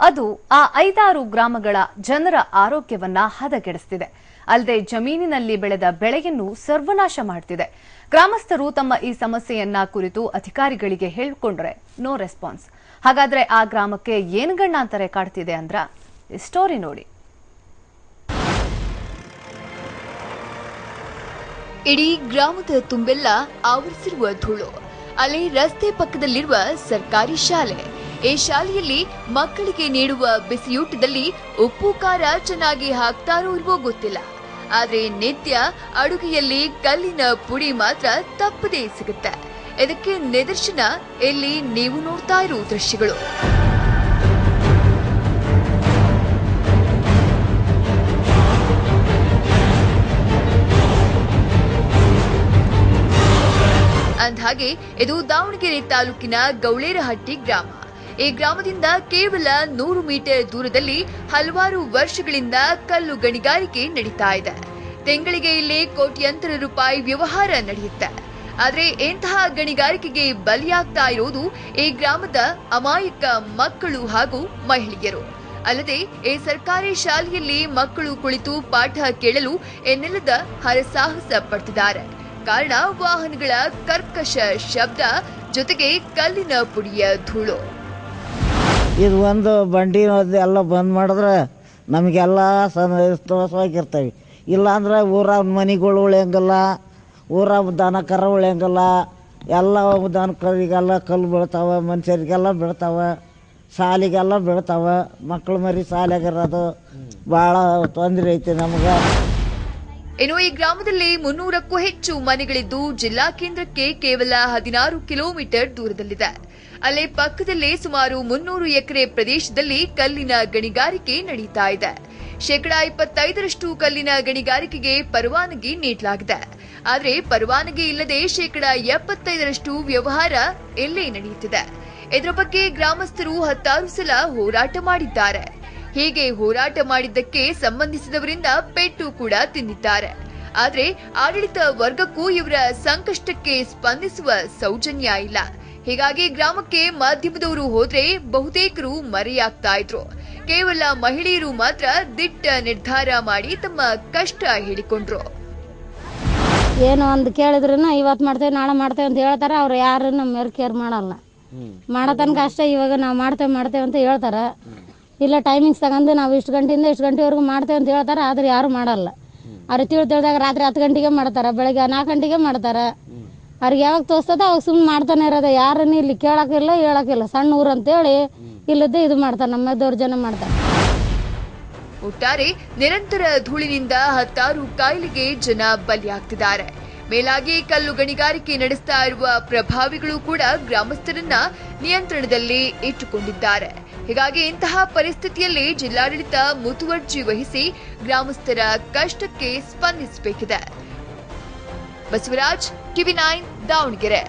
ಅದು ಆ 5-6 ಗ್ರಾಮಗಳ ಜನರ ಆರೋಗ್ಯವನ್ನ ಹದಗೆಡಿಸುತ್ತಿದೆ. ಅಲ್ಲದೆ ಜಮೀನಿನಲ್ಲಿ ಬೆಳೆದ ಬೆಳೆಯನ್ನು ಸರ್ವನಾಶ ಮಾಡುತ್ತಿದೆ. ಗ್ರಾಮಸ್ಥರು ತಮ್ಮ ಈ ಸಮಸ್ಯೆಯನ್ನ ಕುರಿತು ಅಧಿಕಾರಿಗಳಿಗೆ ಹೇಳಿಕೊಂಡ್ರೆ ನೋ ರೆಸ್ಪಾನ್ಸ್. ಹಾಗಾದ್ರೆ ಆ ಗ್ರಾಮಕ್ಕೆ ಏನು ಗಂಡಾಂತರ ಕಾಡ್ತಿದೆ ಅಂದ್ರ ಈ ಸ್ಟೋರಿ ನೋಡಿ. ಇಡೀ ಗ್ರಾಮದ ತುಂಬೆಲ್ಲ ಆವರಿಸಿರುವ ಧೂಳು. ಅಲ್ಲಿ ರಸ್ತೆ ಪಕ್ಕದಲ್ಲಿರುವ ಸರ್ಕಾರಿ ಶಾಲೆ. ಈ ಶಾಲೆಯಲ್ಲಿ ಮಕ್ಕಳಿಗೆ ನೀಡುವ ಬಿಸಿಯೂಟದಲ್ಲಿ ಉಪ್ಪು ಖಾರ ಚೆನ್ನಾಗಿ ಹಾಕ್ತಾರೋ ಇಲ್ವೋ ಗೊತ್ತಿಲ್ಲ. ಆದ್ರೆ ನಿತ್ಯ ಅಡುಗೆಯಲ್ಲಿ ಕಲ್ಲಿನ ಪುಡಿ ಮಾತ್ರ ತಪ್ಪದೇ ಸಿಗುತ್ತೆ. ಇದಕ್ಕೆ ನಿದರ್ಶನ ಇಲ್ಲಿ ನೀವು ನೋಡ್ತಾ ಇರೋ ದೃಶ್ಯಗಳು. ಅಂದ್ಹಾಗೆ ಇದು ದಾವಣಗೆರೆ ತಾಲೂಕಿನ ಗೌಳೇರಹಟ್ಟಿ ಗ್ರಾಮ. ಈ ಗ್ರಾಮದಿಂದ ಕೇವಲ 100 ಮೀಟರ್ ದೂರದಲ್ಲಿ ಹಲವಾರು ವರ್ಷಗಳಿಂದ ಕಲ್ಲು ಗಣಿಗಾರಿಕೆ ನಡೀತಾ ಇದೆ. ತಿಂಗಳಿಗೆ ಇಲ್ಲಿ ಕೋಟ್ಯಾಂತರ ರೂಪಾಯಿ ವ್ಯವಹಾರ ನಡೆಯುತ್ತೆ. ಆದ್ರೆ ಇಂತಹ ಗಣಿಗಾರಿಕೆಗೆ ಬಲಿಯಾಗ್ತಾ ಇರೋದು ಈ ಗ್ರಾಮದ ಅಮಾಯಕ ಮಕ್ಕಳು ಹಾಗೂ ಮಹಿಳೆಯರು. ಅಲ್ಲದೆ ಈ ಸರ್ಕಾರಿ ಶಾಲೆಯಲ್ಲಿ ಮಕ್ಕಳು ಕುಳಿತು ಪಾಠ ಕೇಳಲು ಎನ್ನೆಲ್ಲದ ಹರಸಾಹಸ ಪಡ್ತಿದ್ದಾರೆ. ಕಾರಣ ವಾಹನಗಳ ಕರ್ಕಶ ಶಬ್ದ ಜೊತೆಗೆ ಕಲ್ಲಿನ ಪುಡಿಯ ಧೂಳು. ಇದು ಒಂದು ಬಂಡಿ ಎಲ್ಲ ಬಂದ್ ಮಾಡಿದ್ರೆ ನಮಗೆಲ್ಲ ಸಂತೋಷವಾಗಿರ್ತವೆ. ಇಲ್ಲಾಂದ್ರೆ ಊರ ಮನೆಗಳು ಉಳಿಯಂಗಿಲ್ಲ, ಊರ ದನ ಕರ ಉಳಿಯಂಗಿಲ್ಲ. ಎಲ್ಲ ದನ ಕರಿಗೆಲ್ಲ ಕಲ್ಲು ಬೀಳ್ತಾವೆ, ಮನುಷ್ಯರಿಗೆಲ್ಲ ಬೀಳ್ತಾವೆ, ಶಾಲೆಗೆಲ್ಲ ಬೀಳ್ತಾವೆ. ಮಕ್ಕಳು ಮರಿ ಶಾಲೆಗಿರೋದು ಭಾಳ ತೊಂದರೆ ಐತಿ ನಮ್ಗೆ. ಇನ್ನು ಈ ಗ್ರಾಮದಲ್ಲಿ 300ಕ್ಕೂ ಹೆಚ್ಚು ಮನೆಗಳಿದ್ದು ಜಿಲ್ಲಾ ಕೇಂದ್ರಕ್ಕೆ ಕೇವಲ 16 ಕಿಲೋಮೀಟರ್ ದೂರದಲ್ಲಿದೆ. ಅಲ್ಲೇ ಪಕ್ಕದಲ್ಲೇ ಸುಮಾರು 300 ಎಕರೆ ಪ್ರದೇಶದಲ್ಲಿ ಕಲ್ಲಿನ ಗಣಿಗಾರಿಕೆ ನಡೀತಾ ಇದೆ. 25% ಕಲ್ಲಿನ ಗಣಿಗಾರಿಕೆಗೆ ಪರವಾನಗಿ ನೀಡಲಾಗಿದೆ. ಆದರೆ ಪರವಾನಗಿ ಇಲ್ಲದೆ 75% ವ್ಯವಹಾರ ಇಲ್ಲೇ ನಡೆಯುತ್ತಿದೆ. ಇದರ ಬಗ್ಗೆ ಗ್ರಾಮಸ್ಥರು 10 ಸಲ ಹೋರಾಟ ಮಾಡಿದ್ದಾರೆ. ಹೀಗೆ ಹೋರಾಟ ಮಾಡಿದ್ದಕ್ಕೆ ಸಂಬಂಧಿಸಿದವರಿಂದ ಪೆಟ್ಟು ಕೂಡ ತಿಂದಿದ್ದಾರೆ. ಆದ್ರೆ ಆಡಳಿತ ವರ್ಗಕ್ಕೂ ಇವರ ಸಂಕಷ್ಟಕ್ಕೆ ಸ್ಪಂದಿಸುವ ಸೌಜನ್ಯ ಇಲ್ಲ. ಹೀಗಾಗಿ ಗ್ರಾಮಕ್ಕೆ ಮಾಧ್ಯಮದವರು ಹೋದ್ರೆ ಬಹುತೇಕರು ಮರೆಯಾಗ್ತಾ ಇದ್ರು. ಕೇವಲ ಮಹಿಳೆಯರು ಮಾತ್ರ ದಿಟ್ಟ ನಿರ್ಧಾರ ಮಾಡಿ ತಮ್ಮ ಕಷ್ಟ ಹೇಳಿಕೊಂಡ್ರು. ಏನೋ ಒಂದು ಕೇಳಿದ್ರು ಇವತ್ತು ಮಾಡ್ತೇವೆ ನಾಳೆ ಮಾಡ್ತೇವೆ ಅಂತ ಹೇಳ್ತಾರೆ. ಅವ್ರು ಯಾರು ನಮ್ಮ ಕೇರ್ ಮಾಡಲ್ಲ. ಮಾಡೋ ತನಕ ಅಷ್ಟೇ. ಇವಾಗ ನಾವು ಮಾಡ್ತೇವೆ ಅಂತ ಹೇಳ್ತಾರೆ. ಇಲ್ಲ ಟೈಮಿಂಗ್ಸ್ ತಗೊಂಡು ನಾವು ಇಷ್ಟು ಗಂಟೆಯಿಂದ ಇಷ್ಟು ಗಂಟೆವರೆಗೂ ಮಾಡ್ತೇವೆ ಅಂತ ಹೇಳ್ತಾರೆ. ಆದ್ರೆ ಯಾರು ಮಾಡಲ್ಲ. ಅವ್ರು ತಿಳಿದಾಗ ರಾತ್ರಿ 10 ಗಂಟೆಗೆ ಮಾಡ್ತಾರೆ, ಬೆಳಗ್ಗೆ 4 ಗಂಟೆಗೆ ಮಾಡ್ತಾರೆ. ಅವ್ರಿಗೆ ಯಾವಾಗ ತೋರಿಸ್ತದ ಅವಾಗ ಸುಮ್ಮನೆ ಮಾಡ್ತಾನೆ ಇರೋದು. ಯಾರನ್ನ ಇಲ್ಲಿ ಕೇಳೋಕ್ಕಿಲ್ಲ ಹೇಳೋಕ್ಕಿಲ್ಲ. ಸಣ್ಣ ಊರು ಅಂತೇಳಿ ಇಲ್ಲದ್ದೇ ಇದು ಮಾಡ್ತಾರೆ. ನಮ್ಮ ದೌರ್ಜನ್ಯ ಮಾಡ್ತಾರೆ. ಒಟ್ಟಾರೆ ನಿರಂತರ ಧೂಳಿನಿಂದ 10 ಕಾಯಿಲೆಗೆ ಜನ ಬಲಿಯಾಗ್ತಿದ್ದಾರೆ. ಮೇಲಾಗಿ ಕಲ್ಲು ಗಣಿಗಾರಿಕೆ ನಡೆಸ್ತಾ ಇರುವ ಪ್ರಭಾವಿಗಳು ಕೂಡ ಗ್ರಾಮಸ್ಥರನ್ನ ನಿಯಂತ್ರಣದಲ್ಲಿ ಇಟ್ಟುಕೊಂಡಿದ್ದಾರೆ. ಹೀಗಾಗಿ ಇಂತಹ ಪರಿಸ್ಥಿತಿಯಲ್ಲಿ ಜಿಲ್ಲಾಡಳಿತ ಮುತುವರ್ಜಿ ವಹಿಸಿ ಗ್ರಾಮಸ್ಥರ ಕಷ್ಟಕ್ಕೆ ಸ್ಪಂದಿಸಬೇಕಿದೆ. ಬಸವರಾಜ್, TV9 ದಾವಣಗೆರೆ.